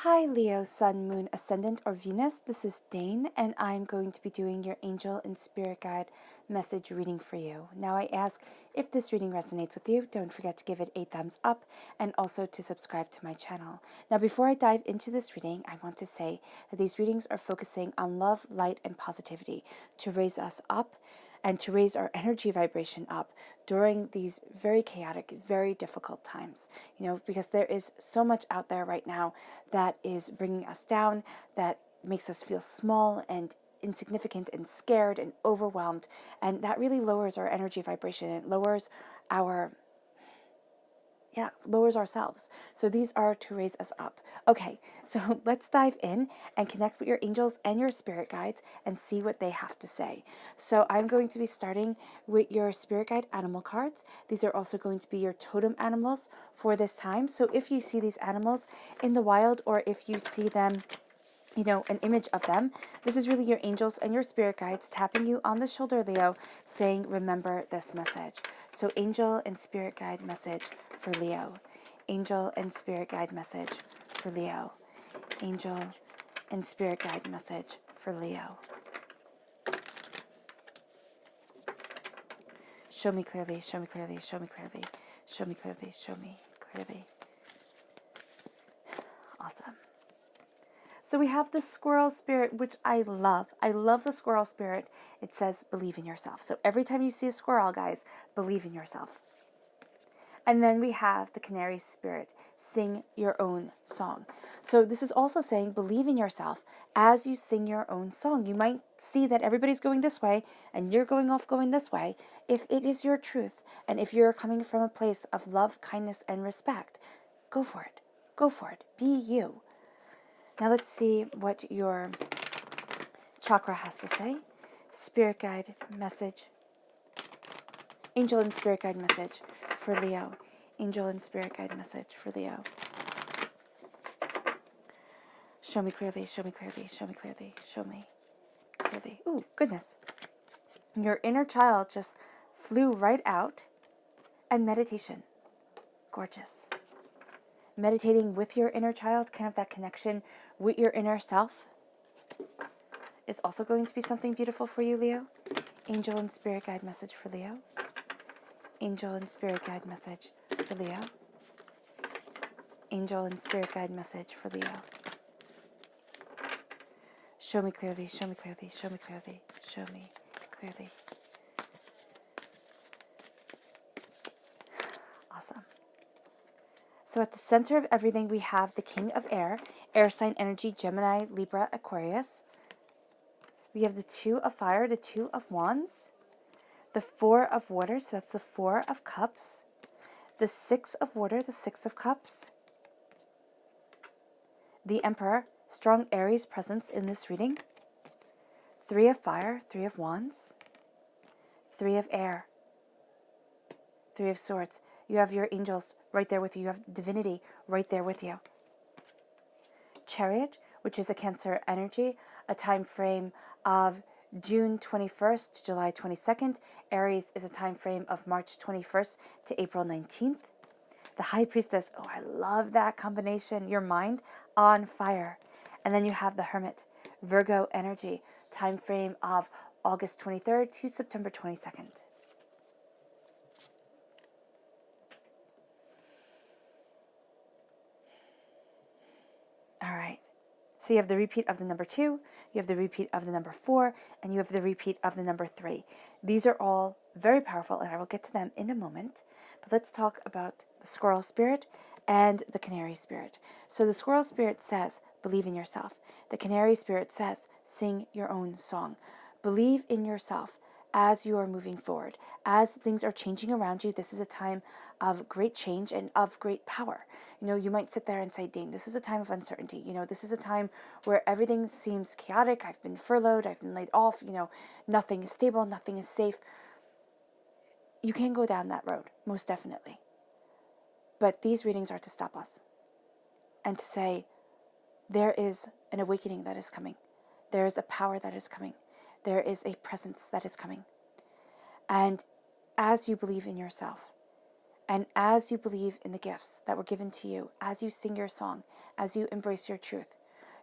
Hi Leo, Sun, Moon, Ascendant, or Venus. This is Dane, and I'm going to be doing your angel and spirit guide message reading for you. Now, I ask if this reading resonates with you, don't forget to give it a thumbs up and also to subscribe to my channel. Now, before I dive into this reading, I want to say that these readings are focusing on love, light, and positivity to raise us up and to raise our energy vibration up during these very chaotic, very difficult times. Because there is so much out there right now that is bringing us down, that makes us feel small and insignificant and scared and overwhelmed. And that really lowers our energy vibration. It lowers ourselves. So these are to raise us up. Okay, so let's dive in and connect with your angels and your spirit guides and see what they have to say. So I'm going to be starting with your spirit guide animal cards. These are also going to be your totem animals for this time. So if you see these animals in the wild, or if you see them, an image of them, this is really your angels and your spirit guides tapping you on the shoulder, Leo, saying, remember this message. So angel and spirit guide message for Leo. Angel and spirit guide message for Leo. Angel and spirit guide message for Leo. Show me clearly, show me clearly, show me clearly, show me clearly, show me clearly. Awesome. So we have the squirrel spirit, which I love. I love the squirrel spirit. It says, believe in yourself. So every time you see a squirrel, guys, believe in yourself. And then we have the canary spirit, sing your own song. So this is also saying, believe in yourself as you sing your own song. You might see that everybody's going this way and you're going this way. If it is your truth, and if you're coming from a place of love, kindness, and respect, go for it. Go for it. Be you. Now let's see what your chakra has to say. Spirit guide message. Angel and spirit guide message for Leo. Angel and spirit guide message for Leo. Show me clearly, show me clearly, show me clearly, show me clearly. Ooh, goodness. Your inner child just flew right out. And meditation. Gorgeous. Meditating with your inner child, kind of that connection with your inner self, is also going to be something beautiful for you, Leo. Angel and spirit guide message for Leo. Angel and spirit guide message for Leo. Angel and spirit guide message for Leo. Show me clearly, show me clearly, show me clearly, show me clearly. Awesome. So at the center of everything, we have the King of Air, air sign energy, Gemini, Libra, Aquarius. We have the Two of Fire, the Two of Wands, the Four of Water, so that's the Four of Cups, the Six of Water, the Six of Cups, the Emperor, strong Aries presence in this reading, Three of Fire, Three of Wands, Three of Air, Three of Swords. You have your angels right there with you. You have divinity right there with you. Chariot, which is a Cancer energy, a time frame of June 21st to July 22nd. Aries is a time frame of March 21st to April 19th. The High Priestess, oh, I love that combination. Your mind on fire. And then you have the Hermit, Virgo energy, time frame of August 23rd to September 22nd. All right. So you have the repeat of the number 2, you have the repeat of the number 4, and you have the repeat of the number 3. These are all very powerful, and I will get to them in a moment. But let's talk about the squirrel spirit and the canary spirit. So the squirrel spirit says, believe in yourself. The canary spirit says, sing your own song. Believe in yourself as you are moving forward. As things are changing around you, this is a time of great change and of great power. You might sit there and say, Dane, this is a time of uncertainty. This is a time where everything seems chaotic. I've been furloughed. I've been laid off. Nothing is stable. Nothing is safe. You can go down that road, most definitely. But these readings are to stop us and to say, there is an awakening that is coming. There is a power that is coming. There is a presence that is coming. And as you believe in yourself, And as you believe in the gifts that were given to you, as you sing your song, as you embrace your truth,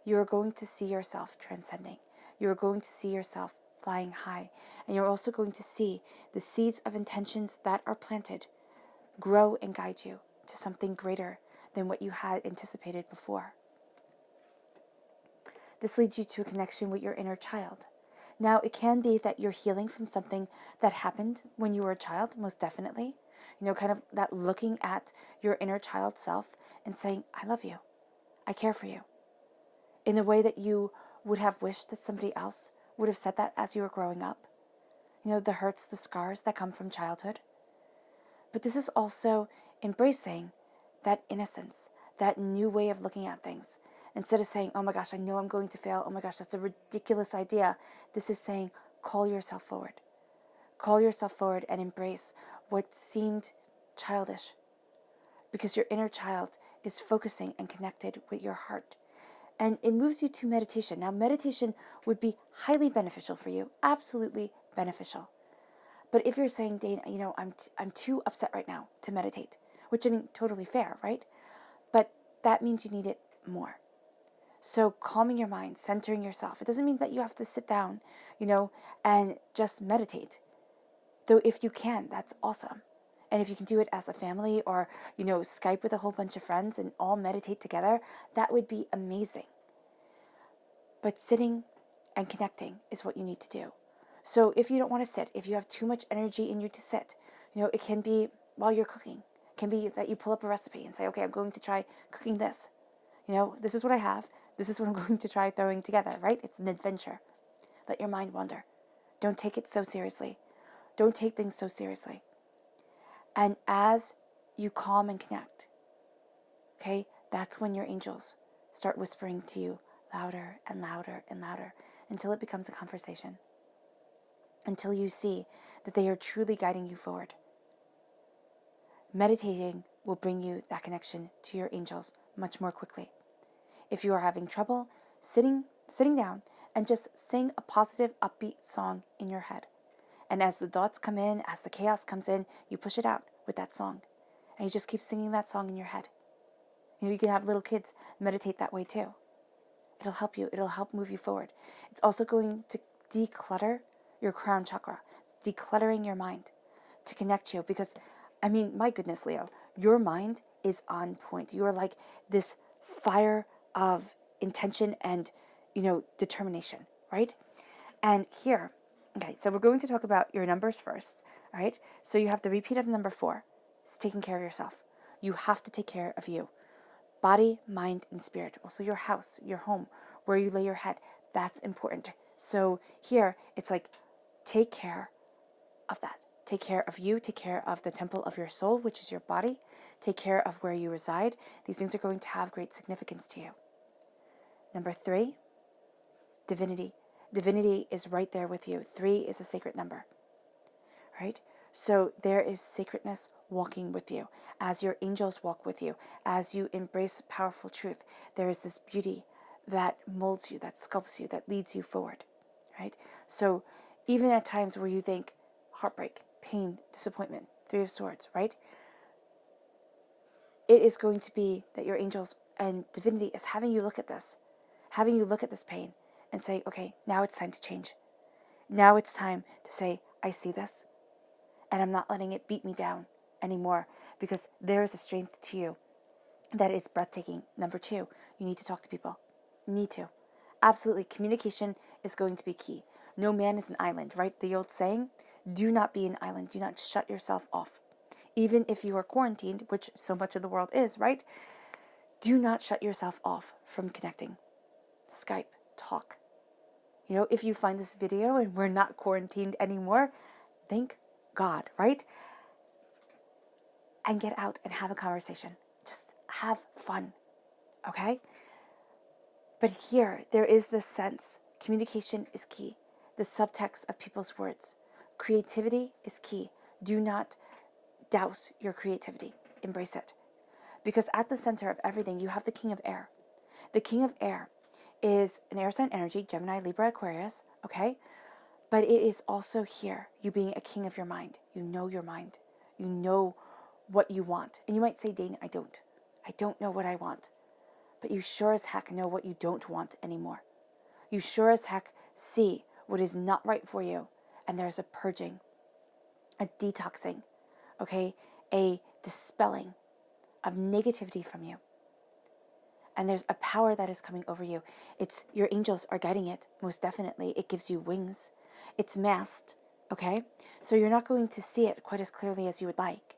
you are going to see yourself transcending. You are going to see yourself flying high. And you're also going to see the seeds of intentions that are planted grow and guide you to something greater than what you had anticipated before. This leads you to a connection with your inner child. Now, it can be that you're healing from something that happened when you were a child, most definitely. Kind of that looking at your inner child self and saying, I love you. I care for you. In a way that you would have wished that somebody else would have said that as you were growing up. The hurts, the scars that come from childhood. But this is also embracing that innocence, that new way of looking at things. Instead of saying, oh my gosh, I know I'm going to fail. Oh my gosh, that's a ridiculous idea. This is saying, call yourself forward. Call yourself forward and embrace what seemed childish. Because your inner child is focusing and connected with your heart. And it moves you to meditation. Now, meditation would be highly beneficial for you. Absolutely beneficial. But if you're saying, Dane, I'm too upset right now to meditate, which totally fair, right? But that means you need it more. So calming your mind, centering yourself. It doesn't mean that you have to sit down, and just meditate. Though if you can, that's awesome. And if you can do it as a family or, Skype with a whole bunch of friends and all meditate together, that would be amazing. But sitting and connecting is what you need to do. So if you don't want to sit, if you have too much energy in you to sit, it can be while you're cooking. It can be that you pull up a recipe and say, okay, I'm going to try cooking this. This is what I have. This is what I'm going to try throwing together, right? It's an adventure. Let your mind wander. Don't take it so seriously. Don't take things so seriously. And as you calm and connect, okay, that's when your angels start whispering to you louder and louder and louder until it becomes a conversation. Until you see that they are truly guiding you forward. Meditating will bring you that connection to your angels much more quickly. If you are having trouble, sitting down and just sing a positive, upbeat song in your head. And as the thoughts come in, as the chaos comes in, you push it out with that song. And you just keep singing that song in your head. You can have little kids meditate that way too. It'll help you. It'll help move you forward. It's also going to declutter your crown chakra. It's decluttering your mind to connect you. Because, my goodness, Leo, your mind is on point. You are like this fire of intention and, determination, right? And here, okay, so we're going to talk about your numbers first, all right? So you have the repeat of number 4. It's taking care of yourself. You have to take care of you. Body, mind, and spirit. Also your house, your home, where you lay your head. That's important. So here, it's like, take care of that. Take care of you. Take care of the temple of your soul, which is your body. Take care of where you reside. These things are going to have great significance to you. Number 3, divinity. Divinity is right there with you. 3 is a sacred number, right? So there is sacredness walking with you. As your angels walk with you, as you embrace powerful truth, there is this beauty that molds you, that sculpts you, that leads you forward, right? So even at times where you think heartbreak, pain, disappointment, 3 of Swords, right? It is going to be that your angels and divinity is having you look at this pain and say, okay, now it's time to change. Now it's time to say, I see this, and I'm not letting it beat me down anymore, because there is a strength to you that is breathtaking. Number 2, you need to talk to people. You need to. Absolutely, communication is going to be key. No man is an island, right? The old saying, do not be an island. Do not shut yourself off. Even if you are quarantined, which so much of the world is, right? Do not shut yourself off from connecting. Skype, talk. If you find this video and we're not quarantined anymore, thank God, right? And get out and have a conversation. Just have fun, okay? But here, there is this sense, communication is key. The subtext of people's words. Creativity is key. Do not douse your creativity. Embrace it. Because at the center of everything, you have the King of Air. The King of Air is an air sign energy, Gemini, Libra, Aquarius, okay? But it is also here, you being a king of your mind. You know your mind. You know what you want. And you might say, Dane, I don't know what I want. But you sure as heck know what you don't want anymore. You sure as heck see what is not right for you. And there's a purging, a detoxing, okay? A dispelling of negativity from you. And there's a power that is coming over you. It's your angels are guiding it, most definitely. It gives you wings. It's masked, okay? So you're not going to see it quite as clearly as you would like.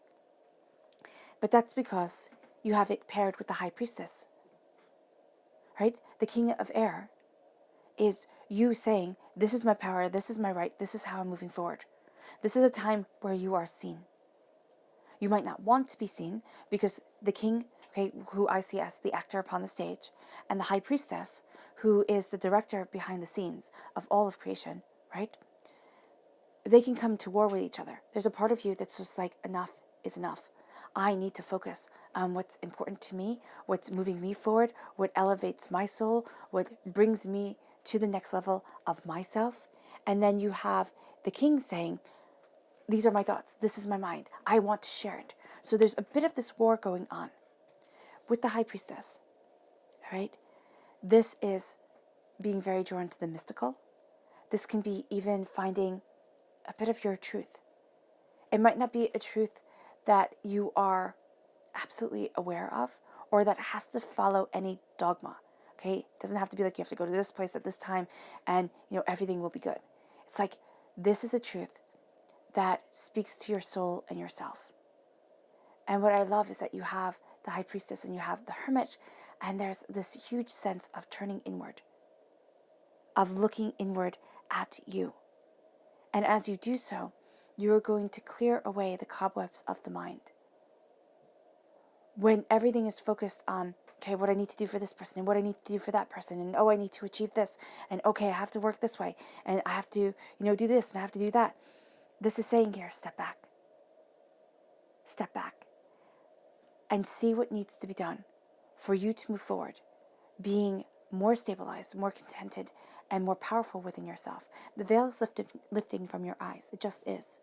But that's because you have it paired with the High Priestess, right? The King of Air is you saying, this is my power, this is my right, this is how I'm moving forward. This is a time where you are seen. You might not want to be seen because the king, okay, who I see as the actor upon the stage, and the High Priestess, who is the director behind the scenes of all of creation, right? They can come to war with each other. There's a part of you that's just like, enough is enough. I need to focus on what's important to me, what's moving me forward, what elevates my soul, what brings me to the next level of myself. And then you have the king saying, these are my thoughts. This is my mind. I want to share it. So there's a bit of this war going on with the High Priestess, right? This is being very drawn to the mystical. This can be even finding a bit of your truth. It might not be a truth that you are absolutely aware of or that has to follow any dogma, okay? It doesn't have to be like you have to go to this place at this time and, everything will be good. It's like, this is a truth that speaks to your soul and yourself. And what I love is that you have the High Priestess and you have the Hermit, and there's this huge sense of turning inward, of looking inward at you. And as you do so, you're going to clear away the cobwebs of the mind. When everything is focused on, okay, what I need to do for this person and what I need to do for that person, and I need to achieve this, and okay, I have to work this way, and I have to, do this, and I have to do that. This is saying here, step back. Step back. And see what needs to be done for you to move forward, being more stabilized, more contented, and more powerful within yourself. The veil is lifting from your eyes. It just is.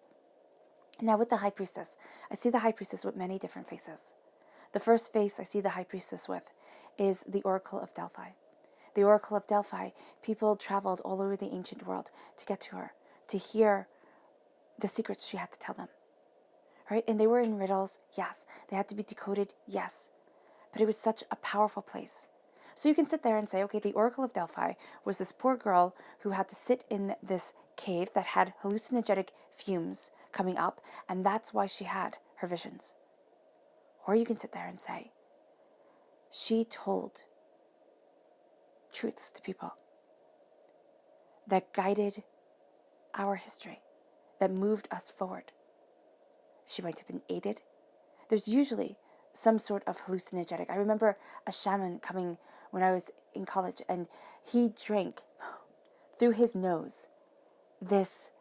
Now with the High Priestess, I see the High Priestess with many different faces. The first face I see the High Priestess with is the Oracle of Delphi. The Oracle of Delphi, people traveled all over the ancient world to get to her, to hear the secrets she had to tell them, right? And they were in riddles, yes. They had to be decoded, yes. But it was such a powerful place. So you can sit there and say, okay, the Oracle of Delphi was this poor girl who had to sit in this cave that had hallucinogenic fumes coming up, and that's why she had her visions. Or you can sit there and say, she told truths to people that guided our history, that moved us forward. She might have been aided. There's usually some sort of hallucinogenic. I remember a shaman coming when I was in college, and he drank through his nose this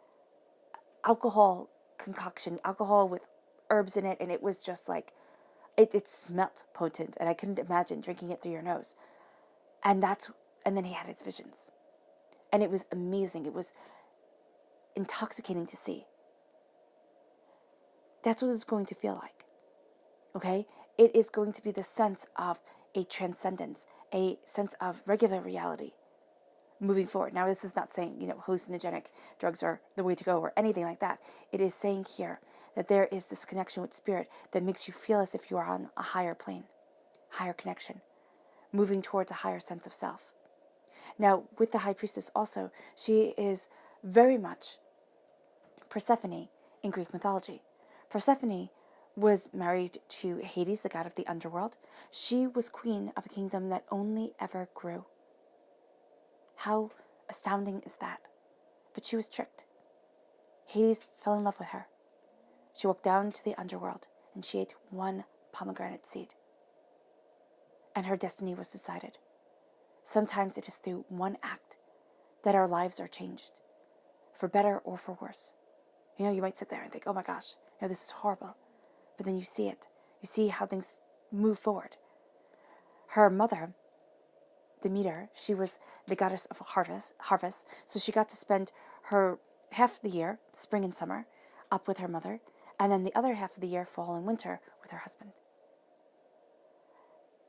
alcohol concoction, alcohol with herbs in it, and it was just like, it smelt potent, and I couldn't imagine drinking it through your nose. And then he had his visions. And it was amazing. It was intoxicating to see. That's what it's going to feel like, okay? It is going to be the sense of a transcendence, a sense of regular reality moving forward. Now, this is not saying, hallucinogenic drugs are the way to go or anything like that. It is saying here that there is this connection with spirit that makes you feel as if you are on a higher plane, higher connection, moving towards a higher sense of self. Now, with the High Priestess also, she is very much Persephone in Greek mythology. Persephone was married to Hades, the god of the underworld. She was queen of a kingdom that only ever grew. How astounding is that? But she was tricked. Hades fell in love with her. She walked down to the underworld and she ate one pomegranate seed. And her destiny was decided. Sometimes it is through one act that our lives are changed, for better or for worse. You might sit there and think, oh my gosh, this is horrible. But then you see it. You see how things move forward. Her mother, Demeter, she was the goddess of harvest, so she got to spend her half the year, spring and summer, up with her mother, And then the other half of the year, fall and winter, with her husband.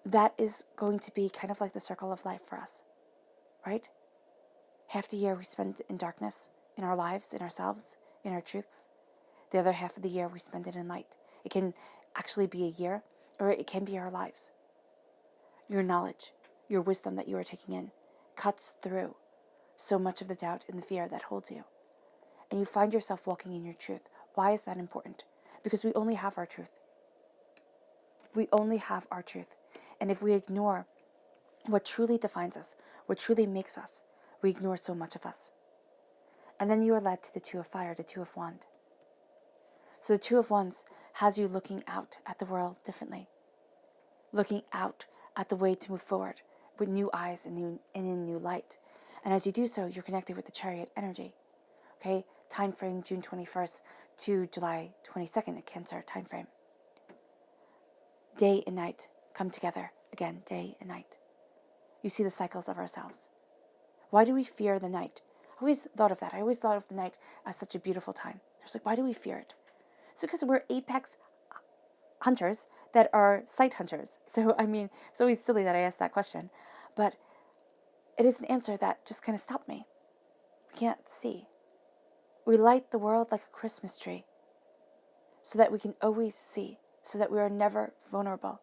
That is going to be kind of like the circle of life for us, right? Half the year we spend in darkness, in our lives, in ourselves, in our truths. The other half of the year we spend it in light. It can actually be a year, or it can be our lives. Your knowledge, your wisdom that you are taking in cuts through so much of the doubt and the fear that holds you. And you find yourself walking in your truth. Why is that important? Because we only have our truth. We only have our truth. And if we ignore what truly defines us, what truly makes us, we ignore so much of us. And then you are led to the Two of Fire, the Two of Wands. So the Two of Wands has you looking out at the world differently, looking out at the way to move forward with new eyes and in new light. And as you do so, you're connected with the Chariot energy. Okay, time frame June 21st to July 22nd, a Cancer time frame. Day and night come together again, day and night. You see the cycles of ourselves. Why do we fear the night? I always thought of that. I always thought of the night as such a beautiful time. I was like, why do we fear it? It's because we're apex hunters that are sight hunters. So, I mean, it's always silly that I asked that question. But it is an answer that just kind of stopped me. We can't see. We light the world like a Christmas tree so that we can always see, so that we are never vulnerable.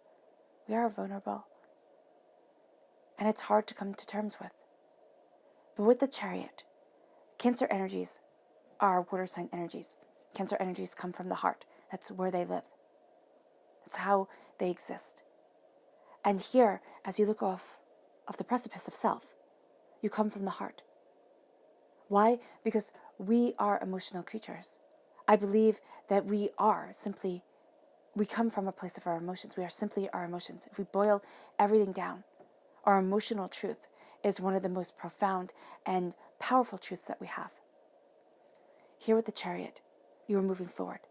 We are vulnerable. And it's hard to come to terms with. But with the Chariot, Cancer energies are water sign energies. Cancer energies come from the heart. That's where they live. That's how they exist. And here, as you look off of the precipice of self, you come from the heart. Why? Because we are emotional creatures. I believe that we come from a place of our emotions. We are simply our emotions. If we boil everything down, our emotional truth is one of the most profound and powerful truths that we have. Here with the Chariot, you are moving forward.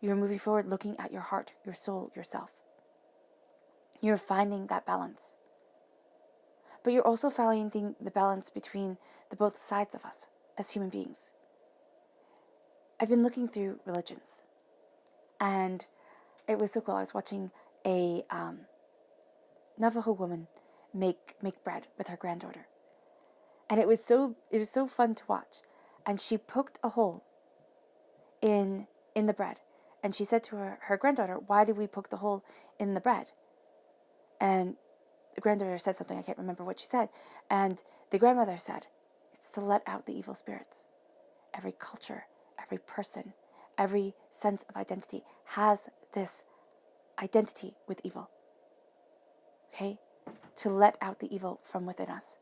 You are moving forward looking at your heart, your soul, yourself. You're finding that balance. But you're also finding the balance between the both sides of us as human beings. I've been looking through religions, and it was so cool. I was watching a Navajo woman make bread with her granddaughter, and it was so fun to watch. And she poked a hole in the bread, and she said to her granddaughter, "Why did we poke the hole in the bread?" And the granddaughter said something, I can't remember what she said, and the grandmother said, "It's to let out the evil spirits." Every culture, every person, every sense of identity has this identity with evil. Okay? To let out the evil from within us.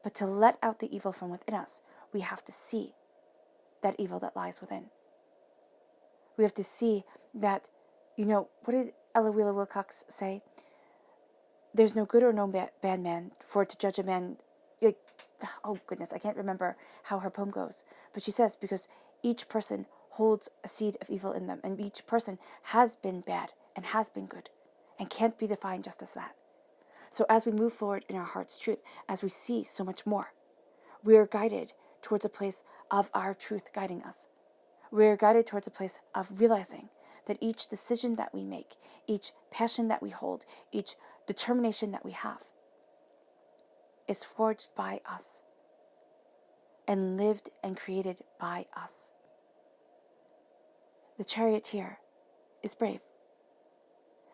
But to let out the evil from within us, we have to see that evil that lies within. We have to see that, what did Ella Wheeler Wilcox say? There's no good or no bad man, for to judge a man, oh goodness, I can't remember how her poem goes. But she says, because each person holds a seed of evil in them, and each person has been bad and has been good, and can't be defined just as that. So as we move forward in our heart's truth, as we see so much more, we are guided towards a place of our truth guiding us. We are guided towards a place of realizing that each decision that we make, each passion that we hold, each determination that we have is forged by us and lived and created by us. The charioteer is brave.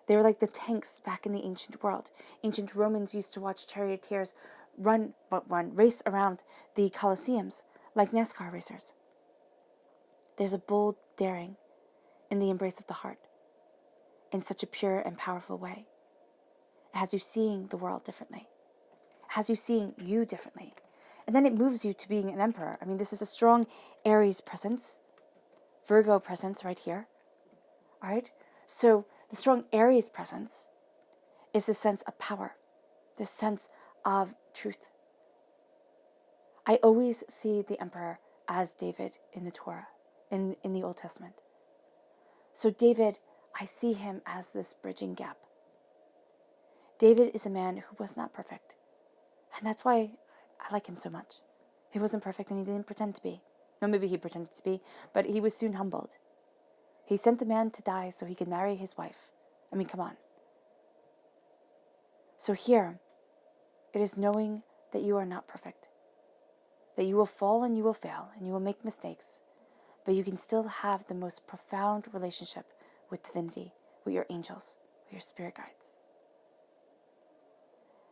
They were like the tanks back in the ancient world. Ancient Romans used to watch charioteers race around the Colosseums like NASCAR racers. There's a bold daring in the embrace of the heart in such a pure and powerful way. It has you seeing the world differently. It has you seeing you differently. And then it moves you to being an emperor. I mean, this is a strong Aries presence, Virgo presence right here. All right? So the strong Aries presence is the sense of power, the sense of truth. I always see the emperor as David in the Torah, in the Old Testament. So David, I see him as this bridging gap. David is a man who was not perfect. And that's why I like him so much. He wasn't perfect and he didn't pretend to be. No, maybe he pretended to be, but he was soon humbled. He sent a man to die so he could marry his wife. I mean, come on. So here, it is knowing that you are not perfect, that you will fall and you will fail and you will make mistakes, but you can still have the most profound relationship with divinity, with your angels, with your spirit guides.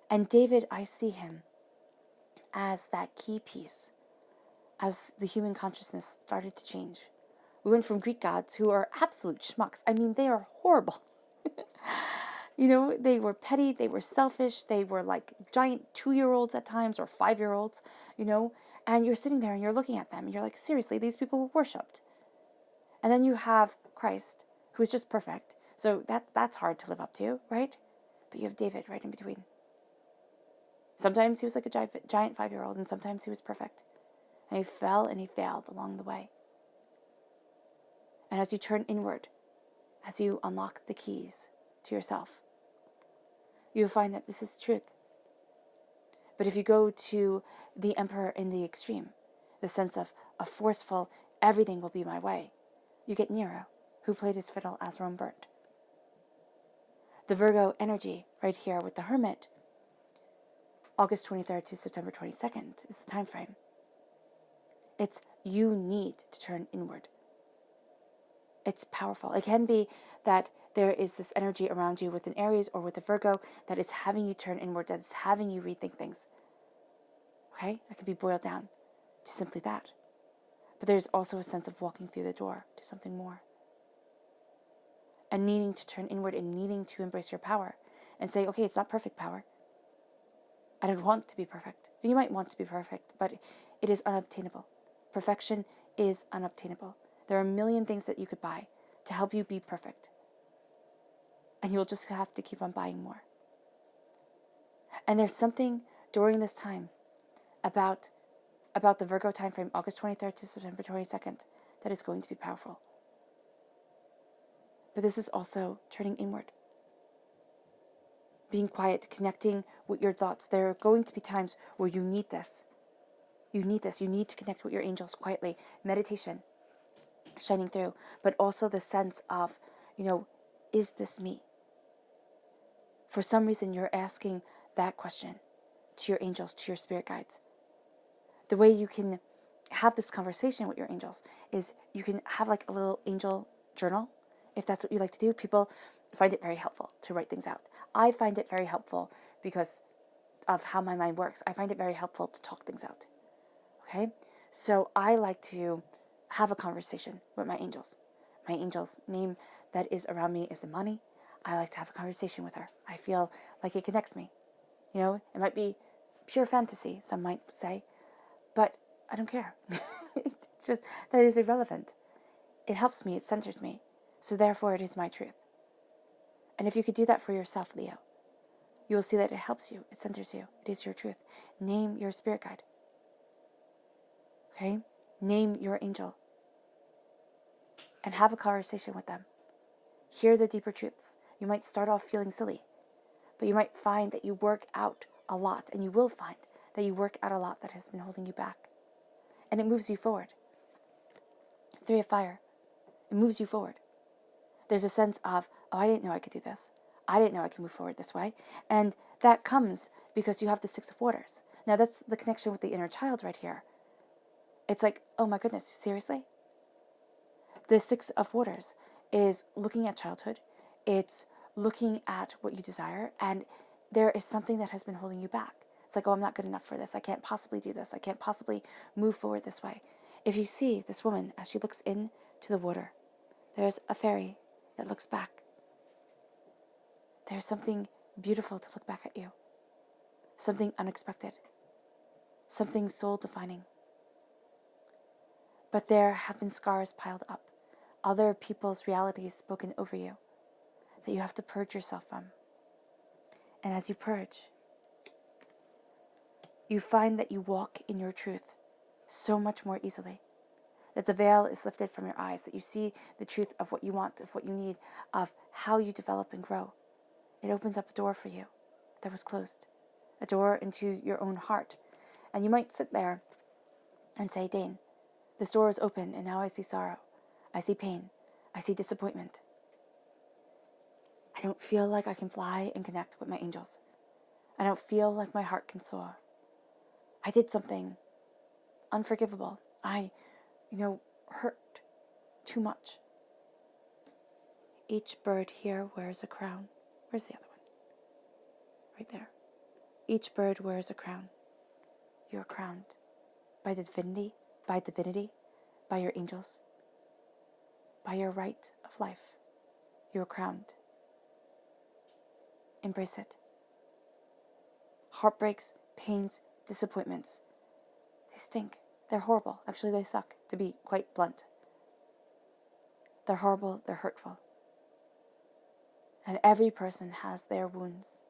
And David, I see him as that key piece as the human consciousness started to change. We went from Greek gods who are absolute schmucks. I mean, they are horrible. They were petty, they were selfish, they were like giant 2-year-olds at times or 5-year-olds, and you're sitting there and you're looking at them and you're like, seriously, these people were worshipped. And then you have Christ, who is just perfect. So that's hard to live up to, right? But you have David right in between. Sometimes he was like a giant 5-year-old, and sometimes he was perfect. And he fell and he failed along the way. And as you turn inward, as you unlock the keys to yourself, you'll find that this is truth. But if you go to the emperor in the extreme, the sense of a forceful, everything will be my way, you get Nero, who played his fiddle as Rome burned. The Virgo energy right here with the Hermit, August 23rd to September 22nd is the time frame. It's you need to turn inward. It's powerful. It can be that there is this energy around you with an Aries or with a Virgo that is having you turn inward, that is having you rethink things. Okay? That can be boiled down to simply that. But there's also a sense of walking through the door to something more. And needing to turn inward and needing to embrace your power and say, okay, it's not perfect power. I don't want to be perfect. You might want to be perfect, but it is unobtainable. Perfection is unobtainable. There are a million things that you could buy to help you be perfect. And you'll just have to keep on buying more. And there's something during this time about the Virgo time frame, August 23rd to September 22nd, that is going to be powerful. But this is also turning inward. Being quiet, connecting with your thoughts. There are going to be times where you need this. You need this. You need to connect with your angels quietly. Meditation, shining through. But also the sense of, is this me? For some reason, you're asking that question to your angels, to your spirit guides. The way you can have this conversation with your angels is you can have like a little angel journal, if that's what you like to do. People find it very helpful to write things out. I find it very helpful because of how my mind works. I find it very helpful to talk things out. Okay? So I like to have a conversation with my angels. My angel's name that is around me is Imani. I like to have a conversation with her. I feel like it connects me. It might be pure fantasy, some might say, but I don't care. It's just, that is irrelevant. It helps me, it centers me. So therefore it is my truth. And if you could do that for yourself, Leo, you will see that it helps you, it centers you, it is your truth. Name your spirit guide. Okay? Name your angel. And have a conversation with them. Hear the deeper truths. You might start off feeling silly, but you might find that you work out a lot, and you will find that you work out a lot that has been holding you back. And it moves you forward. 3 of Fire. It moves you forward. There's a sense of, I didn't know I could do this. I didn't know I could move forward this way. And that comes because you have the 6 of Waters. Now that's the connection with the inner child right here. It's like, oh my goodness, seriously? The 6 of Waters is looking at childhood. It's looking at what you desire. And there is something that has been holding you back. It's like, I'm not good enough for this. I can't possibly do this. I can't possibly move forward this way. If you see this woman as she looks into the water, there's a fairy that looks back. There's something beautiful to look back at you. Something unexpected. Something soul-defining. But there have been scars piled up. Other people's realities spoken over you that you have to purge yourself from. And as you purge, you find that you walk in your truth so much more easily. That the veil is lifted from your eyes, that you see the truth of what you want, of what you need, of how you develop and grow. It opens up a door for you that was closed, a door into your own heart. And you might sit there and say, Dane, this door is open and now I see sorrow. I see pain. I see disappointment. I don't feel like I can fly and connect with my angels. I don't feel like my heart can soar. I did something unforgivable. I, hurt too much. Each bird here wears a crown. Where's the other one? Right there. Each bird wears a crown. You are crowned by divinity, by your angels, by your right of life. You are crowned. Embrace it. Heartbreaks, pains, disappointments. They stink. They're horrible. Actually, they suck, to be quite blunt. They're horrible. They're hurtful. And every person has their wounds.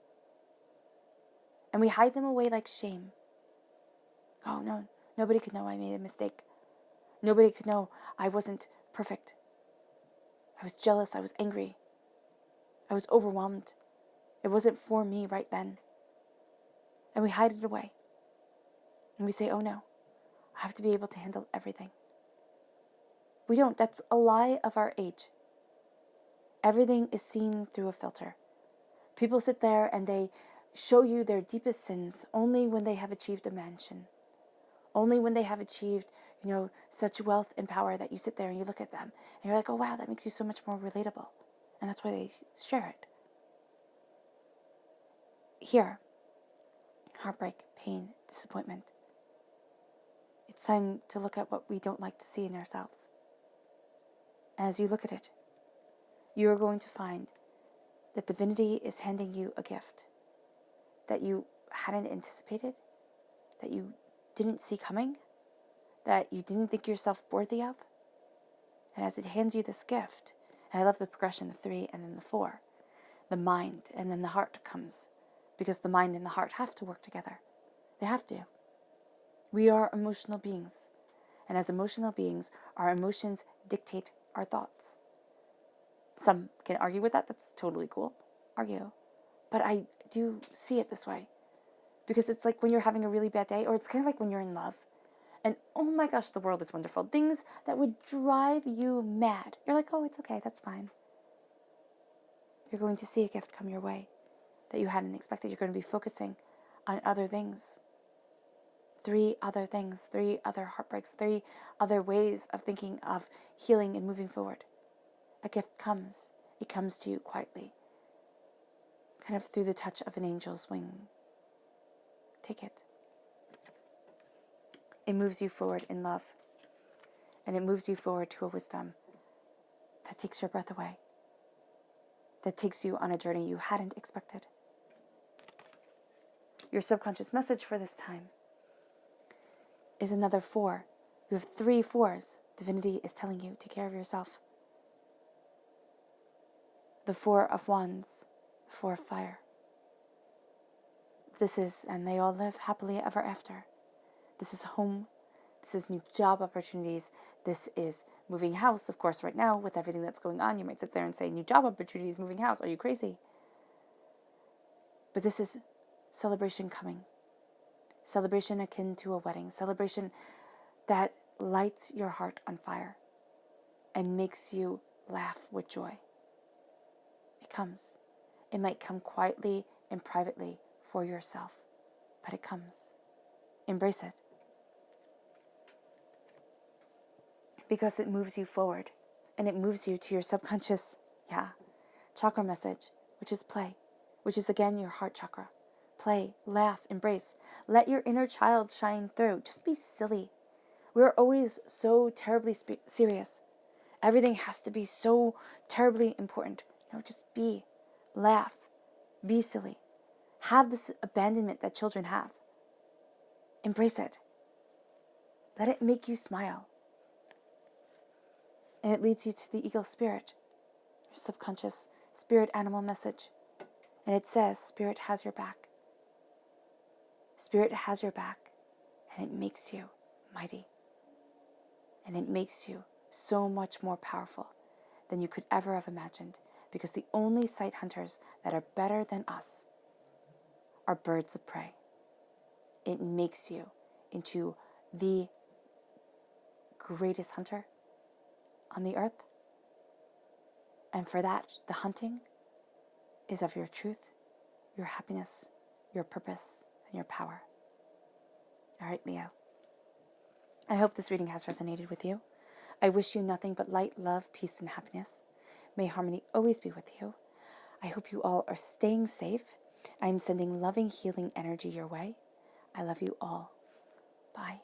And we hide them away like shame. Oh, no. Nobody could know I made a mistake. Nobody could know I wasn't perfect. I was jealous. I was angry. I was overwhelmed. It wasn't for me right then. And we hide it away. And we say, oh no, I have to be able to handle everything. We don't. That's a lie of our age. Everything is seen through a filter. People sit there and they show you their deepest sins only when they have achieved a mansion. Only when they have achieved, such wealth and power that you sit there and you look at them and you're like, oh wow, that makes you so much more relatable. And that's why they share it. Here, heartbreak, pain, disappointment. It's time to look at what we don't like to see in ourselves. And as you look at it, you are going to find that divinity is handing you a gift that you hadn't anticipated, that you didn't see coming, that you didn't think yourself worthy of. And as it hands you this gift, and I love the progression, the 3 and then the 4, the mind and then the heart comes, because the mind and the heart have to work together. They have to. We are emotional beings. And as emotional beings, our emotions dictate our thoughts. Some can argue with that. That's totally cool. Argue. But I do see it this way. Because it's like when you're having a really bad day, or it's kind of like when you're in love. And oh my gosh, the world is wonderful. Things that would drive you mad. You're like, oh, it's okay. That's fine. You're going to see a gift come your way that you hadn't expected. You're going to be focusing on other things. 3 other things, 3 other heartbreaks, 3 other ways of thinking of healing and moving forward. A gift comes. It comes to you quietly, kind of through the touch of an angel's wing. Take it. It moves you forward in love, and it moves you forward to a wisdom that takes your breath away, that takes you on a journey you hadn't expected. Your subconscious message for this time is another 4. You have 3 4s. Divinity is telling you, take care of yourself. The 4 of Wands, the 4 of Fire. This is, and they all live happily ever after. This is home. This is new job opportunities. This is moving house. Of course, right now, with everything that's going on, you might sit there and say, new job opportunities, moving house. Are you crazy? But this is celebration coming. Celebration akin to a wedding. Celebration that lights your heart on fire and makes you laugh with joy. It comes. It might come quietly and privately for yourself, but it comes. Embrace it. Because it moves you forward and it moves you to your subconscious, chakra message, which is play, which is again your heart chakra. Play, laugh, embrace. Let your inner child shine through. Just be silly. We're always so terribly serious. Everything has to be so terribly important. No, just be. Laugh. Be silly. Have this abandonment that children have. Embrace it. Let it make you smile. And it leads you to the eagle spirit, your subconscious spirit animal message. And it says, Spirit has your back. Spirit has your back, and it makes you mighty. And it makes you so much more powerful than you could ever have imagined, because the only sight hunters that are better than us are birds of prey. It makes you into the greatest hunter on the earth, And for that, the hunting is of your truth, your happiness, your purpose, and your power. All right, Leo. I hope this reading has resonated with you. I wish you nothing but light, love, peace, and happiness. May harmony always be with you. I hope you all are staying safe. I am sending loving, healing energy your way. I love you all. Bye.